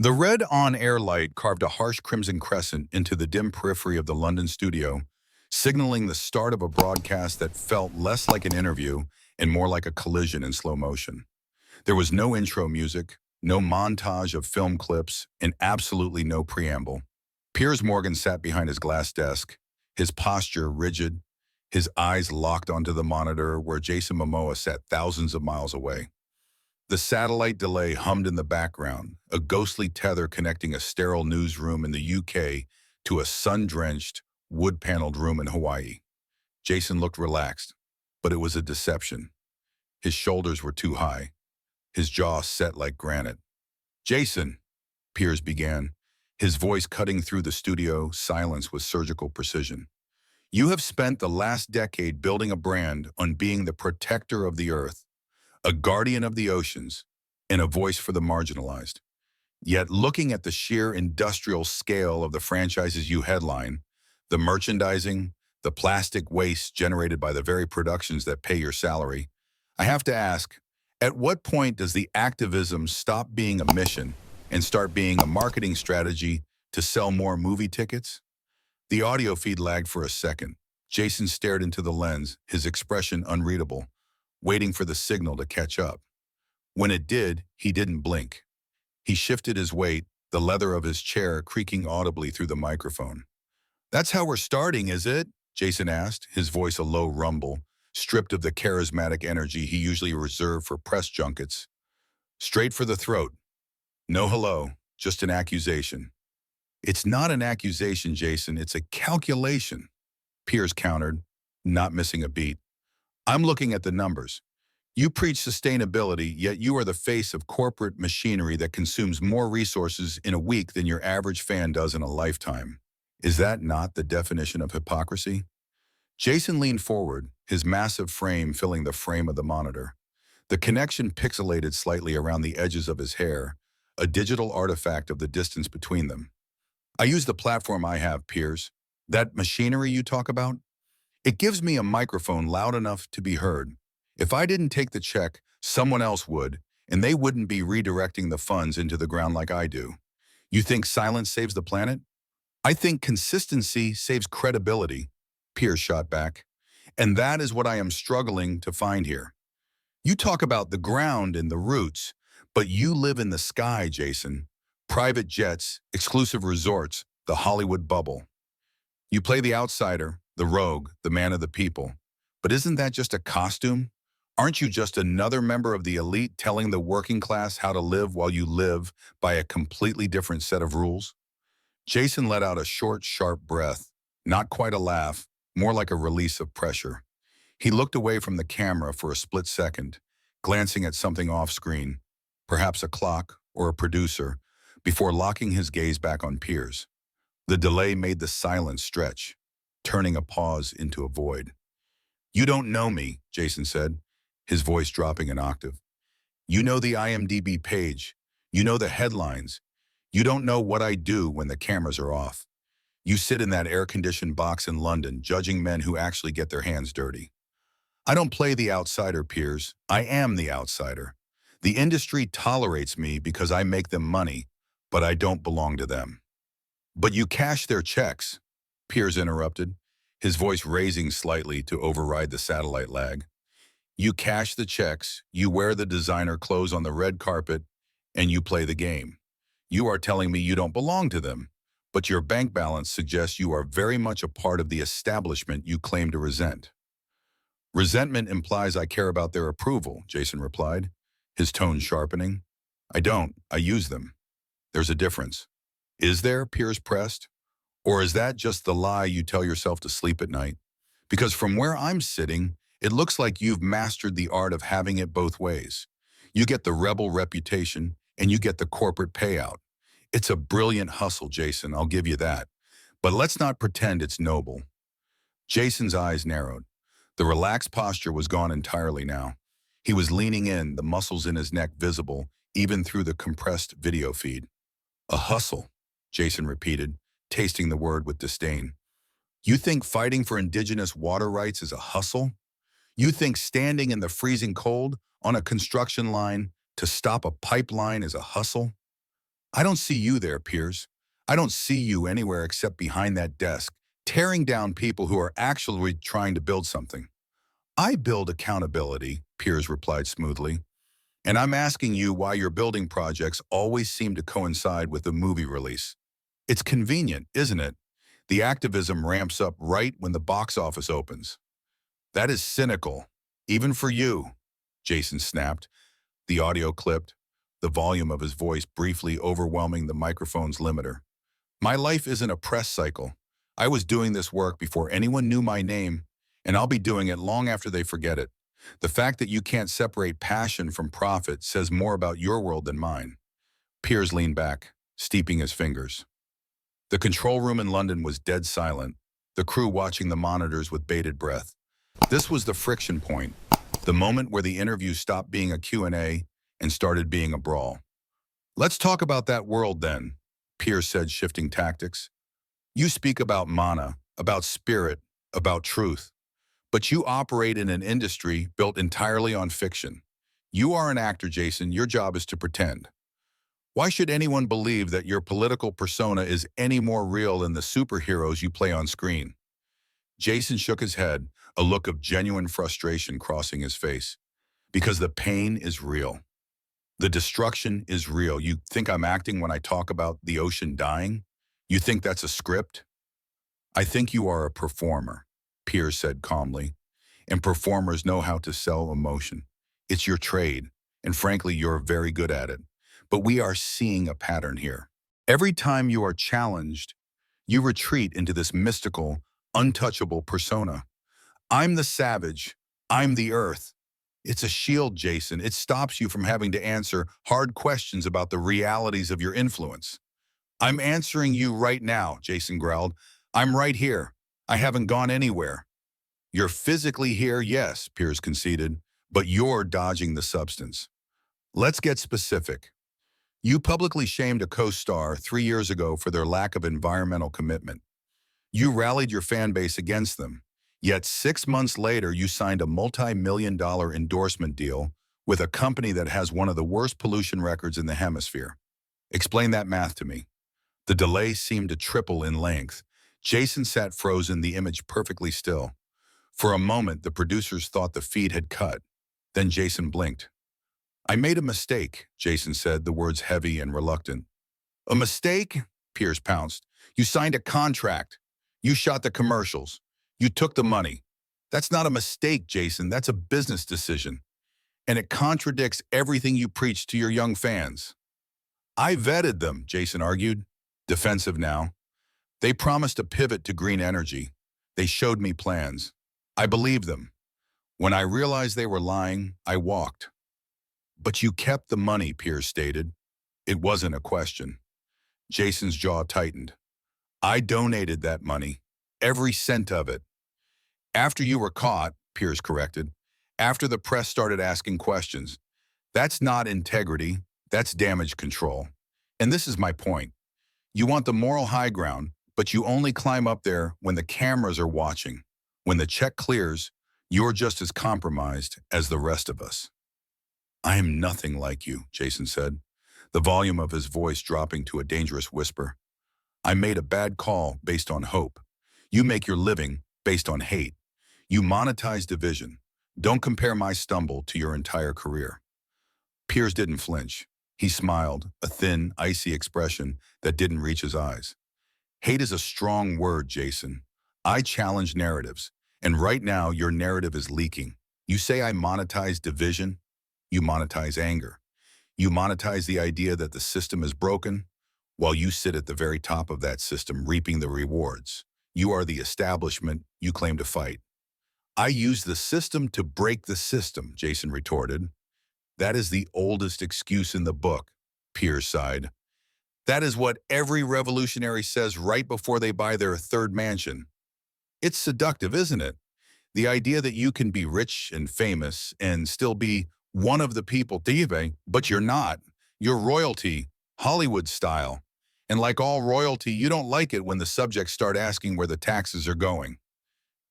The red on-air light carved a harsh crimson crescent into the dim periphery of the London studio, signaling the start of a broadcast that felt less like an interview and more like a collision in slow motion. There was no intro music, no montage of film clips, and absolutely no preamble. Piers Morgan sat behind his glass desk, his posture rigid, his eyes locked onto the monitor where Jason Momoa sat thousands of miles away. The satellite delay hummed in the background, a ghostly tether connecting a sterile newsroom in the UK to a sun-drenched, wood-paneled room in Hawaii. Jason looked relaxed, but it was a deception. His shoulders were too high, his jaw set like granite. "Jason," Piers began, his voice cutting through the studio silence with surgical precision. "You have spent the last decade building a brand on being the protector of the earth, a guardian of the oceans, and a voice for the marginalized. Yet looking at the sheer industrial scale of the franchises you headline, the merchandising, the plastic waste generated by the very productions that pay your salary, I have to ask, at what point does the activism stop being a mission and start being a marketing strategy to sell more movie tickets?" The audio feed lagged for a second. Jason stared into the lens, his expression unreadable, waiting for the signal to catch up. When it did, he didn't blink. He shifted his weight, the leather of his chair creaking audibly through the microphone. "That's how we're starting, is it?" Jason asked, his voice a low rumble, stripped of the charismatic energy he usually reserved for press junkets. "Straight for the throat. No hello, just an accusation." "It's not an accusation, Jason, it's a calculation," Piers countered, not missing a beat. "I'm looking at the numbers. You preach sustainability, yet you are the face of corporate machinery that consumes more resources in a week than your average fan does in a lifetime. Is that not the definition of hypocrisy?" Jason leaned forward, his massive frame filling the frame of the monitor. The connection pixelated slightly around the edges of his hair, a digital artifact of the distance between them. "I use the platform I have, Piers. That machinery you talk about? It gives me a microphone loud enough to be heard. If I didn't take the check, someone else would, and they wouldn't be redirecting the funds into the ground like I do. You think silence saves the planet? I think consistency saves credibility," Piers shot back. "And that is what I am struggling to find here. You talk about the ground and the roots, but you live in the sky, Jason. Private jets, exclusive resorts, the Hollywood bubble. You play the outsider, the rogue, the man of the people. But isn't that just a costume? Aren't you just another member of the elite telling the working class how to live while you live by a completely different set of rules?" Jason let out a short, sharp breath, not quite a laugh, more like a release of pressure. He looked away from the camera for a split second, glancing at something off-screen, perhaps a clock or a producer, before locking his gaze back on Piers. The delay made the silence stretch, turning a pause into a void. "You don't know me," Jason said, his voice dropping an octave. "You know the IMDb page. You know the headlines. You don't know what I do when the cameras are off. You sit in that air-conditioned box in London judging men who actually get their hands dirty. I don't play the outsider, Piers. I am the outsider. The industry tolerates me because I make them money, but I don't belong to them." "But you cash their checks," Piers interrupted, his voice raising slightly to override the satellite lag. "You cash the checks, you wear the designer clothes on the red carpet, and you play the game. You are telling me you don't belong to them, but your bank balance suggests you are very much a part of the establishment you claim to resent." "Resentment implies I care about their approval," Jason replied, his tone sharpening. "I don't. I use them. There's a difference." "Is there?" Piers pressed. "Or is that just the lie you tell yourself to sleep at night? Because from where I'm sitting, it looks like you've mastered the art of having it both ways. You get the rebel reputation, and you get the corporate payout. It's a brilliant hustle, Jason, I'll give you that. But let's not pretend it's noble." Jason's eyes narrowed. The relaxed posture was gone entirely now. He was leaning in, the muscles in his neck visible, even through the compressed video feed. "A hustle," Jason repeated, tasting the word with disdain. "You think fighting for indigenous water rights is a hustle? You think standing in the freezing cold on a construction line to stop a pipeline is a hustle?" I don't see you there, Piers. I don't see you anywhere except behind that desk, tearing down people who are actually trying to build something. I build accountability, Piers replied smoothly. And I'm asking you why your building projects always seem to coincide with the movie release. It's convenient, isn't it? The activism ramps up right when the box office opens. That is cynical, even for you, Jason snapped. The audio clipped, the volume of his voice briefly overwhelming the microphone's limiter. My life isn't a press cycle. I was doing this work before anyone knew my name, and I'll be doing it long after they forget it. The fact that you can't separate passion from profit says more about your world than mine. Piers leaned back, steeping his fingers. The control room in London was dead silent, the crew watching the monitors with bated breath. This was the friction point, the moment where the interview stopped being a Q&A and started being a brawl. Let's talk about that world then, Piers said, shifting tactics. You speak about mana, about spirit, about truth. But you operate in an industry built entirely on fiction. You are an actor, Jason. Your job is to pretend. Why should anyone believe that your political persona is any more real than the superheroes you play on screen? Jason shook his head, a look of genuine frustration crossing his face. Because the pain is real. The destruction is real. You think I'm acting when I talk about the ocean dying? You think that's a script? I think you are a performer, Piers said calmly. And performers know how to sell emotion. It's your trade, and frankly, you're very good at it. But we are seeing a pattern here. Every time you are challenged, you retreat into this mystical, untouchable persona. I'm the savage. I'm the earth. It's a shield, Jason. It stops you from having to answer hard questions about the realities of your influence. I'm answering you right now, Jason growled. I'm right here. I haven't gone anywhere. You're physically here, yes, Piers conceded, but you're dodging the substance. Let's get specific. You publicly shamed a co-star 3 years ago for their lack of environmental commitment. You rallied your fan base against them. Yet 6 months later, you signed a multi-million-dollar endorsement deal with a company that has one of the worst pollution records in the hemisphere. Explain that math to me. The delay seemed to triple in length. Jason sat frozen, the image perfectly still. For a moment, the producers thought the feed had cut. Then Jason blinked. I made a mistake, Jason said, the words heavy and reluctant. A mistake? Piers pounced. You signed a contract. You shot the commercials. You took the money. That's not a mistake, Jason. That's a business decision. And it contradicts everything you preach to your young fans. I vetted them, Jason argued, defensive now. They promised a pivot to green energy. They showed me plans. I believed them. When I realized they were lying, I walked. But you kept the money, Piers stated. It wasn't a question. Jason's jaw tightened. I donated that money, every cent of it. After you were caught, Piers corrected, after the press started asking questions. That's not integrity, that's damage control. And this is my point. You want the moral high ground, but you only climb up there when the cameras are watching. When the check clears, you're just as compromised as the rest of us. I am nothing like you, Jason said, the volume of his voice dropping to a dangerous whisper. I made a bad call based on hope. You make your living based on hate. You monetize division. Don't compare my stumble to your entire career. Piers didn't flinch. He smiled, a thin, icy expression that didn't reach his eyes. Hate is a strong word, Jason. I challenge narratives, and right now your narrative is leaking. You say I monetize division. You monetize anger. You monetize the idea that the system is broken, while you sit at the very top of that system reaping the rewards. You are the establishment you claim to fight. I use the system to break the system, Jason retorted. That is the oldest excuse in the book, Piers sighed. That is what every revolutionary says right before they buy their third mansion. It's seductive, isn't it? The idea that you can be rich and famous and still be one of the people, but you're not. You're royalty, Hollywood style. And like all royalty, you don't like it when the subjects start asking where the taxes are going.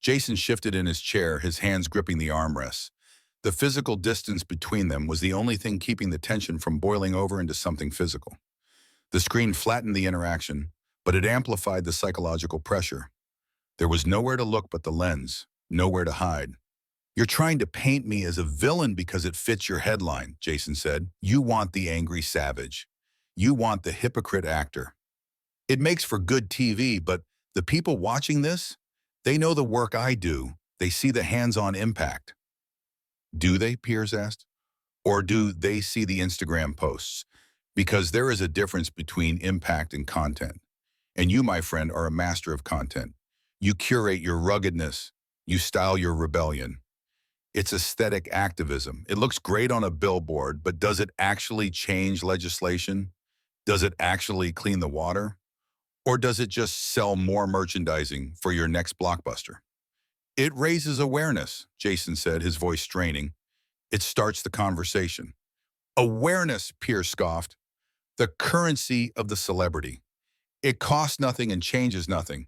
Jason shifted in his chair, his hands gripping the armrests. The physical distance between them was the only thing keeping the tension from boiling over into something physical. The screen flattened the interaction, but it amplified the psychological pressure. There was nowhere to look but the lens, nowhere to hide. You're trying to paint me as a villain because it fits your headline, Jason said. You want the angry savage. You want the hypocrite actor. It makes for good TV, but the people watching this, they know the work I do. They see the hands-on impact. Do they? Piers asked. Or do they see the Instagram posts? Because there is a difference between impact and content. And you, my friend, are a master of content. You curate your ruggedness. You style your rebellion. It's aesthetic activism. It looks great on a billboard, but does it actually change legislation? Does it actually clean the water? Or does it just sell more merchandising for your next blockbuster? It raises awareness, Jason said, his voice straining. It starts the conversation. Awareness, Piers scoffed. The currency of the celebrity. It costs nothing and changes nothing.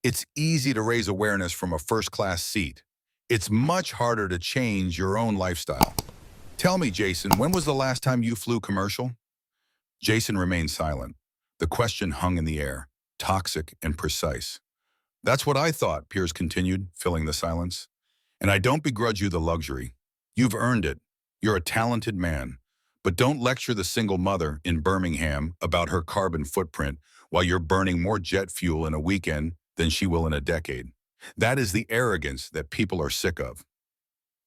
It's easy to raise awareness from a first-class seat. It's much harder to change your own lifestyle. Tell me, Jason, when was the last time you flew commercial? Jason remained silent. The question hung in the air, toxic and precise. That's what I thought, Piers continued, filling the silence. And I don't begrudge you the luxury. You've earned it. You're a talented man. But don't lecture the single mother in Birmingham about her carbon footprint while you're burning more jet fuel in a weekend than she will in a decade. That is the arrogance that people are sick of.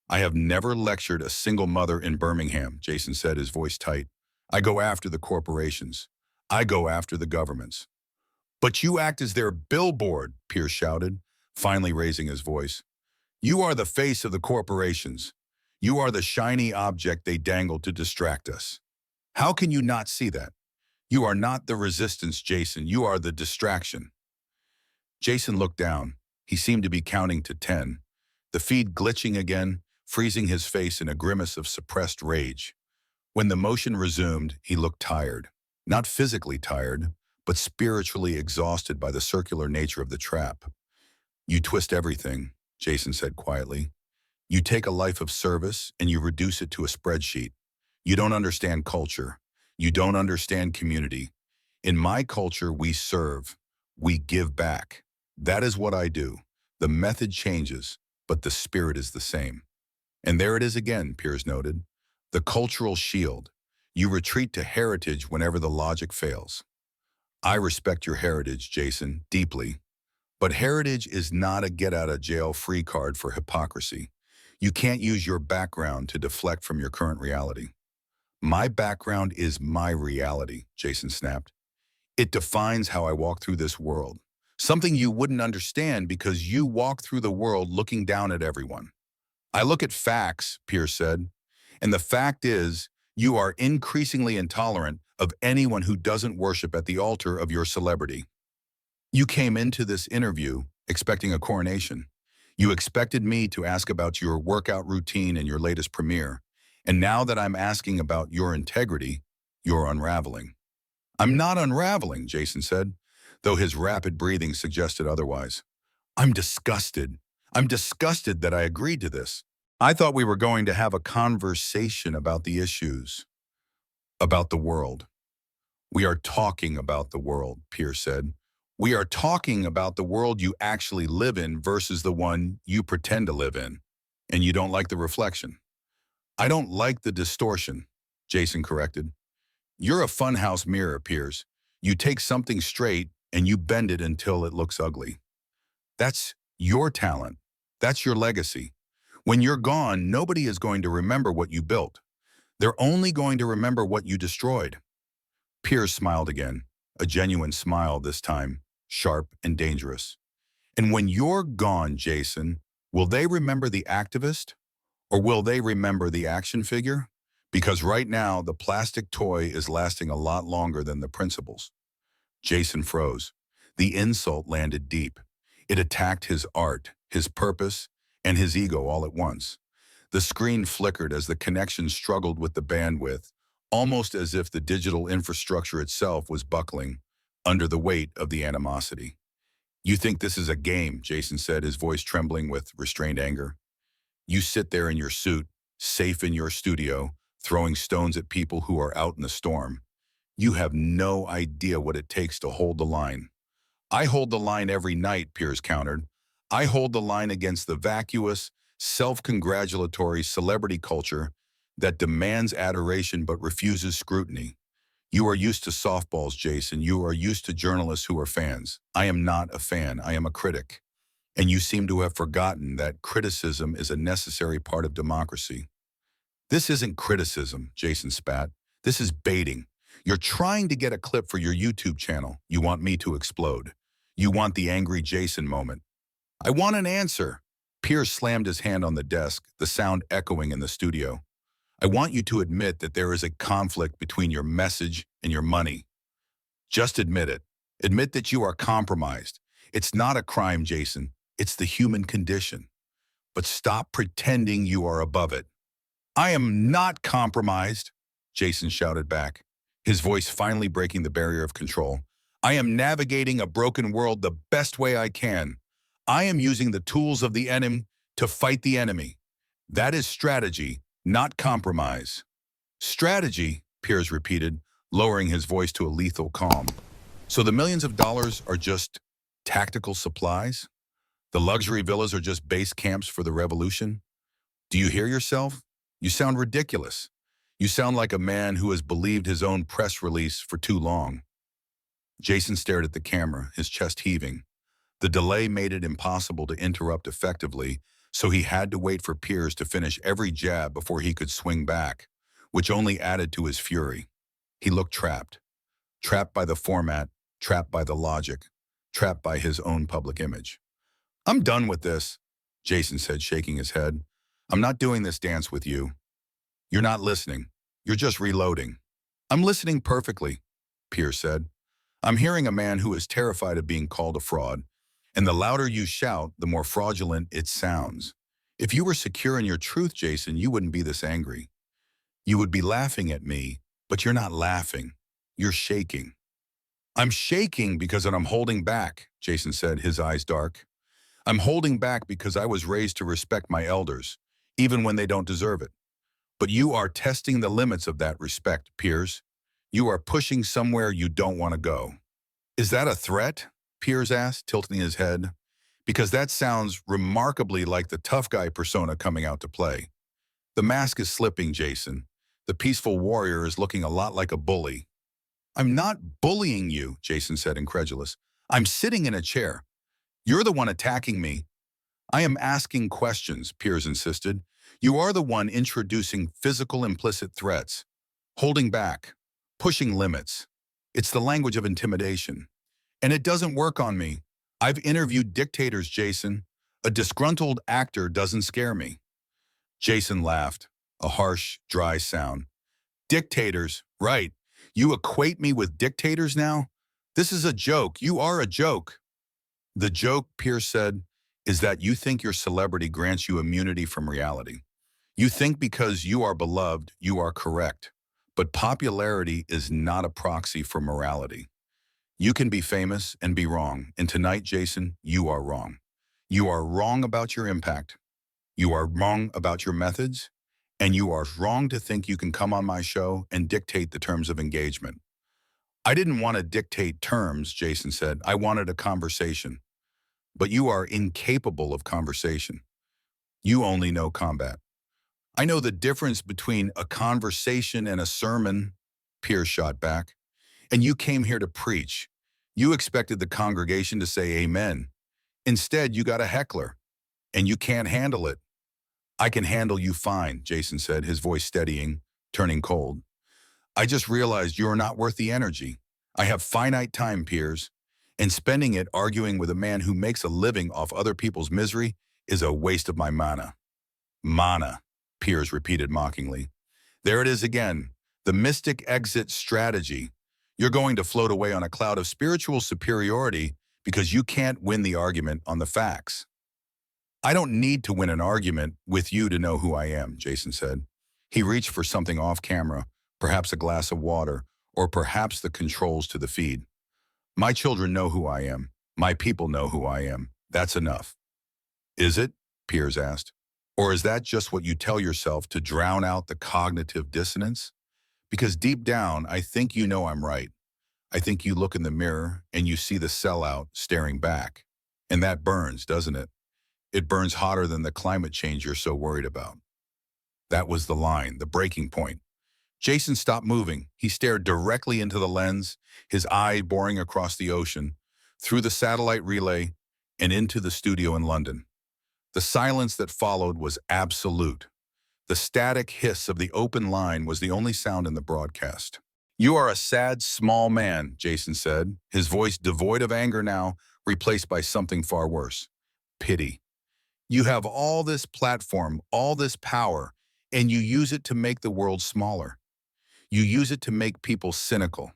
I have never lectured a single mother in Birmingham, Jason said, his voice tight. I go after the corporations. I go after the governments. But you act as their billboard, Piers shouted, finally raising his voice. You are the face of the corporations. You are the shiny object they dangle to distract us. How can you not see that? You are not the resistance, Jason. You are the distraction. Jason looked down. He seemed to be counting to 10, the feed glitching again, freezing his face in a grimace of suppressed rage. When the motion resumed, he looked tired. Not physically tired, but spiritually exhausted by the circular nature of the trap. You twist everything, Jason said quietly. You take a life of service and you reduce it to a spreadsheet. You don't understand culture. You don't understand community. In my culture, we serve. We give back. That is what I do. The method changes, but the spirit is the same. And there it is again, Piers noted. The cultural shield. You retreat to heritage whenever the logic fails. I respect your heritage, Jason, deeply. But heritage is not a get-out-of-jail-free card for hypocrisy. You can't use your background to deflect from your current reality. My background is my reality, Jason snapped. It defines how I walk through this world. Something you wouldn't understand because you walk through the world looking down at everyone. I look at facts, Piers said, and the fact is you are increasingly intolerant of anyone who doesn't worship at the altar of your celebrity. You came into this interview expecting a coronation. You expected me to ask about your workout routine and your latest premiere, and now that I'm asking about your integrity, you're unraveling. I'm not unraveling, Jason said, though his rapid breathing suggested otherwise. I'm disgusted. I'm disgusted that I agreed to this. I thought we were going to have a conversation about the issues, about the world. We are talking about the world, Piers said. We are talking about the world you actually live in versus the one you pretend to live in, and you don't like the reflection. I don't like the distortion, Jason corrected. You're a funhouse mirror, Piers. You take something straight and you bend it until it looks ugly. That's your talent. That's your legacy. When you're gone, nobody is going to remember what you built. They're only going to remember what you destroyed. Piers smiled again, a genuine smile this time, sharp and dangerous. And when you're gone, Jason, will they remember the activist? Or will they remember the action figure? Because right now, the plastic toy is lasting a lot longer than the principles. Jason froze. The insult landed deep. It attacked his art, his purpose, and his ego all at once. The screen flickered as the connection struggled with the bandwidth, almost as if the digital infrastructure itself was buckling under the weight of the animosity. You think this is a game, Jason said, his voice trembling with restrained anger. You sit there in your suit, safe in your studio, throwing stones at people who are out in the storm. You have no idea what it takes to hold the line. I hold the line every night, Piers countered. I hold the line against the vacuous, self-congratulatory celebrity culture that demands adoration but refuses scrutiny. You are used to softballs, Jason. You are used to journalists who are fans. I am not a fan. I am a critic. And you seem to have forgotten that criticism is a necessary part of democracy. This isn't criticism, Jason spat. This is baiting. You're trying to get a clip for your YouTube channel. You want me to explode. You want the angry Jason moment. I want an answer. Piers slammed his hand on the desk, the sound echoing in the studio. I want you to admit that there is a conflict between your message and your money. Just admit it. Admit that you are compromised. It's not a crime, Jason. It's the human condition. But stop pretending you are above it. I am not compromised, Jason shouted back, his voice finally breaking the barrier of control. I am navigating a broken world the best way I can. I am using the tools of the enemy to fight the enemy. That is strategy, not compromise. Strategy, Piers repeated, lowering his voice to a lethal calm. So the millions of dollars are just tactical supplies? The luxury villas are just base camps for the revolution? Do you hear yourself? You sound ridiculous. You sound like a man who has believed his own press release for too long. Jason stared at the camera, his chest heaving. The delay made it impossible to interrupt effectively, so he had to wait for Piers to finish every jab before he could swing back, which only added to his fury. He looked trapped. Trapped by the format, trapped by the logic, trapped by his own public image. I'm done with this, Jason said, shaking his head. I'm not doing this dance with you. You're not listening. You're just reloading. I'm listening perfectly, Piers said. I'm hearing a man who is terrified of being called a fraud, and the louder you shout, the more fraudulent it sounds. If you were secure in your truth, Jason, you wouldn't be this angry. You would be laughing at me, but you're not laughing. You're shaking. I'm shaking because I'm holding back, Jason said, his eyes dark. I'm holding back because I was raised to respect my elders, even when they don't deserve it. But you are testing the limits of that respect, Piers. You are pushing somewhere you don't want to go. Is that a threat? Piers asked, tilting his head. Because that sounds remarkably like the tough guy persona coming out to play. The mask is slipping, Jason. The peaceful warrior is looking a lot like a bully. I'm not bullying you, Jason said, incredulous. I'm sitting in a chair. You're the one attacking me. I am asking questions, Piers insisted. You are the one introducing physical implicit threats, holding back, pushing limits. It's the language of intimidation. And it doesn't work on me. I've interviewed dictators, Jason. A disgruntled actor doesn't scare me. Jason laughed, a harsh, dry sound. Dictators, right. You equate me with dictators now? This is a joke. You are a joke. The joke, Piers said, is that you think your celebrity grants you immunity from reality. You think because you are beloved, you are correct. But popularity is not a proxy for morality. You can be famous and be wrong. And tonight, Jason, you are wrong. You are wrong about your impact. You are wrong about your methods. And you are wrong to think you can come on my show and dictate the terms of engagement. I didn't want to dictate terms, Jason said. I wanted a conversation. But you are incapable of conversation. You only know combat. I know the difference between a conversation and a sermon, Piers shot back. And you came here to preach. You expected the congregation to say amen. Instead, you got a heckler. And you can't handle it. I can handle you fine, Jason said, his voice steadying, turning cold. I just realized you are not worth the energy. I have finite time, Piers. And spending it arguing with a man who makes a living off other people's misery is a waste of my mana. Mana, Piers repeated mockingly. There it is again, the mystic exit strategy. You're going to float away on a cloud of spiritual superiority because you can't win the argument on the facts. I don't need to win an argument with you to know who I am, Jason said. He reached for something off camera, perhaps a glass of water, or perhaps the controls to the feed. My children know who I am. My people know who I am. That's enough. Is it? Piers asked. Or is that just what you tell yourself to drown out the cognitive dissonance? Because deep down, I think you know I'm right. I think you look in the mirror and you see the sellout staring back. And that burns, doesn't it? It burns hotter than the climate change you're so worried about. That was the line, the breaking point. Jason stopped moving. He stared directly into the lens, his eye boring across the ocean, through the satellite relay, and into the studio in London. The silence that followed was absolute. The static hiss of the open line was the only sound in the broadcast. "You are a sad, small man," Jason said, his voice devoid of anger now, replaced by something far worse: pity. "You have all this platform, all this power, and you use it to make the world smaller. You use it to make people cynical.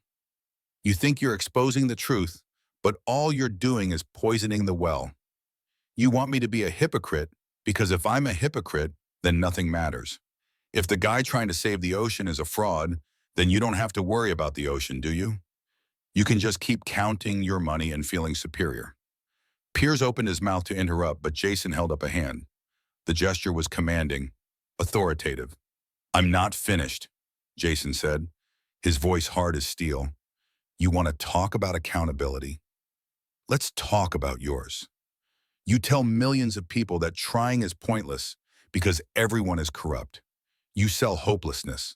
You think you're exposing the truth, but all you're doing is poisoning the well. You want me to be a hypocrite because if I'm a hypocrite, then nothing matters. If the guy trying to save the ocean is a fraud, then you don't have to worry about the ocean, do you? You can just keep counting your money and feeling superior." Piers opened his mouth to interrupt, but Jason held up a hand. The gesture was commanding, authoritative. "I'm not finished," Jason said, his voice hard as steel. "You want to talk about accountability? Let's talk about yours. You tell millions of people that trying is pointless because everyone is corrupt. You sell hopelessness.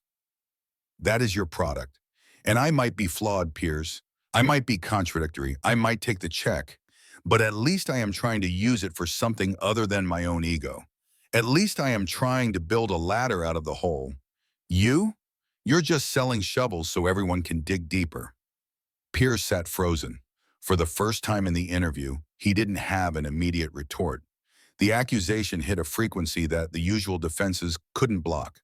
That is your product. And I might be flawed, Piers. I might be contradictory. I might take the check. But at least I am trying to use it for something other than my own ego. At least I am trying to build a ladder out of the hole. You're just selling shovels so everyone can dig deeper." Piers sat frozen. For the first time in the interview, he didn't have an immediate retort. The accusation hit a frequency that the usual defenses couldn't block.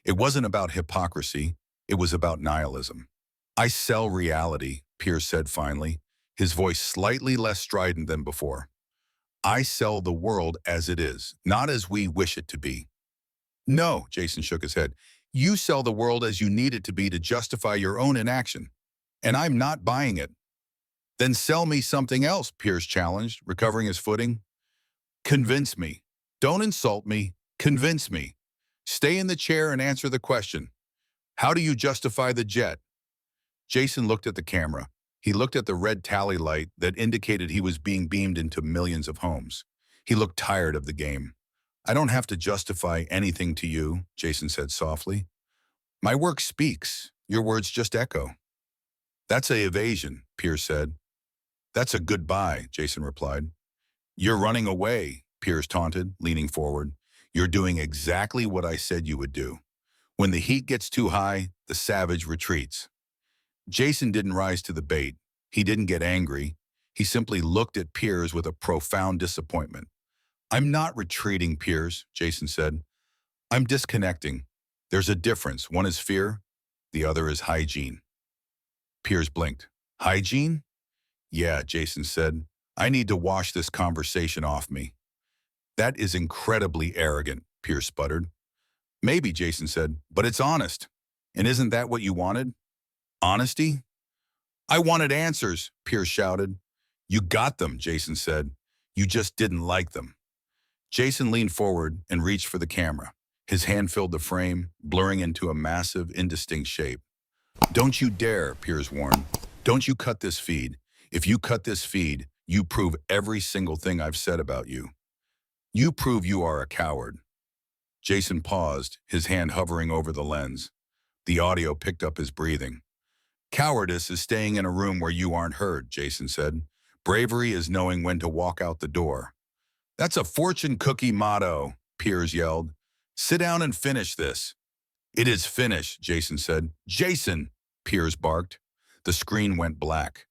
It wasn't about hypocrisy. It was about nihilism. "I sell reality," Piers said finally, his voice slightly less strident than before. "I sell the world as it is, not as we wish it to be." "No," Jason shook his head. "You sell the world as you need it to be to justify your own inaction. And I'm not buying it." "Then sell me something else," Piers challenged, recovering his footing. "Convince me. Don't insult me. Convince me. Stay in the chair and answer the question. How do you justify the jet?" Jason looked at the camera. He looked at the red tally light that indicated he was being beamed into millions of homes. He looked tired of the game. "I don't have to justify anything to you," Jason said softly. "My work speaks. Your words just echo." "That's a evasion," Piers said. "That's a goodbye," Jason replied. "You're running away," Piers taunted, leaning forward. "You're doing exactly what I said you would do. When the heat gets too high, the savage retreats." Jason didn't rise to the bait. He didn't get angry. He simply looked at Piers with a profound disappointment. "I'm not retreating, Piers," Jason said. "I'm disconnecting. There's a difference. One is fear, the other is hygiene." Piers blinked. "Hygiene?" "Yeah," Jason said. "I need to wash this conversation off me." "That is incredibly arrogant," Piers sputtered. "Maybe," Jason said, "but it's honest. And isn't that what you wanted? Honesty?" "I wanted answers," Piers shouted. "You got them," Jason said. "You just didn't like them." Jason leaned forward and reached for the camera. His hand filled the frame, blurring into a massive, indistinct shape. "Don't you dare," Piers warned. "Don't you cut this feed. If you cut this feed, you prove every single thing I've said about you. You prove you are a coward." Jason paused, his hand hovering over the lens. The audio picked up his breathing. "Cowardice is staying in a room where you aren't heard," Jason said. "Bravery is knowing when to walk out the door." "That's a fortune cookie motto," Piers yelled. "Sit down and finish this." "It is finished," Jason said. "Jason!" Piers barked. The screen went black.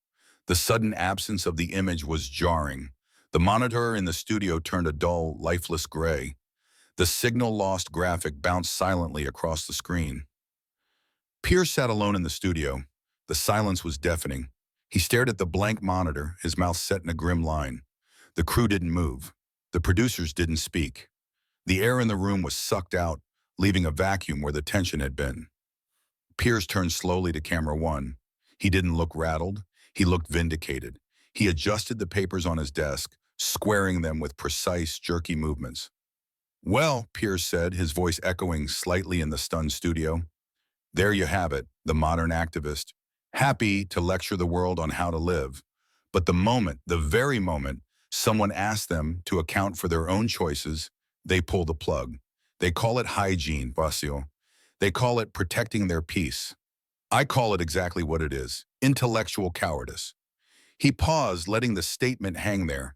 The sudden absence of the image was jarring. The monitor in the studio turned a dull, lifeless gray. The signal-lost graphic bounced silently across the screen. Piers sat alone in the studio. The silence was deafening. He stared at the blank monitor, his mouth set in a grim line. The crew didn't move. The producers didn't speak. The air in the room was sucked out, leaving a vacuum where the tension had been. Piers turned slowly to camera one. He didn't look rattled. He looked vindicated. He adjusted the papers on his desk, squaring them with precise, jerky movements. "Well," Piers said, his voice echoing slightly in the stunned studio, There you have it, the modern activist, happy to lecture the world on how to live. But the very moment, someone asks them to account for their own choices, they pull the plug. They call it hygiene, Basio. They call it protecting their peace. I call it exactly what it is, intellectual cowardice. He paused, letting the statement hang there,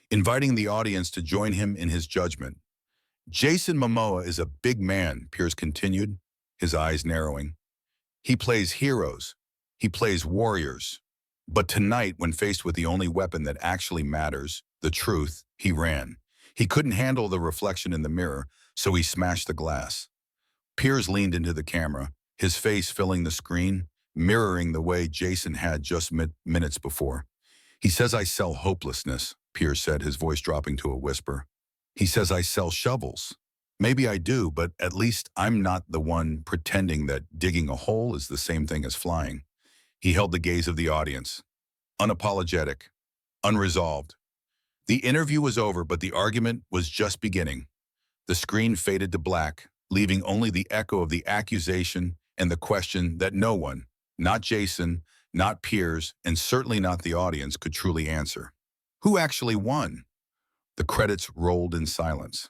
inviting the audience to join him in his judgment. Jason Momoa is a big man, Piers continued, his eyes narrowing. He plays heroes. He plays warriors. But tonight, when faced with the only weapon that actually matters, the truth, he ran. He couldn't handle the reflection in the mirror, so he smashed the glass. Piers leaned into the camera, his face filling the screen, mirroring the way Jason had just minutes before. He says I sell hopelessness, Piers said, his voice dropping to a whisper. He says I sell shovels. Maybe I do, but at least I'm not the one pretending that digging a hole is the same thing as flying. He held the gaze of the audience, unapologetic, unresolved. The interview was over, but the argument was just beginning. The screen faded to black, leaving only the echo of the accusation and the question that no one, not Jason, not Piers, and certainly not the audience, could truly answer. Who actually won? The credits rolled in silence.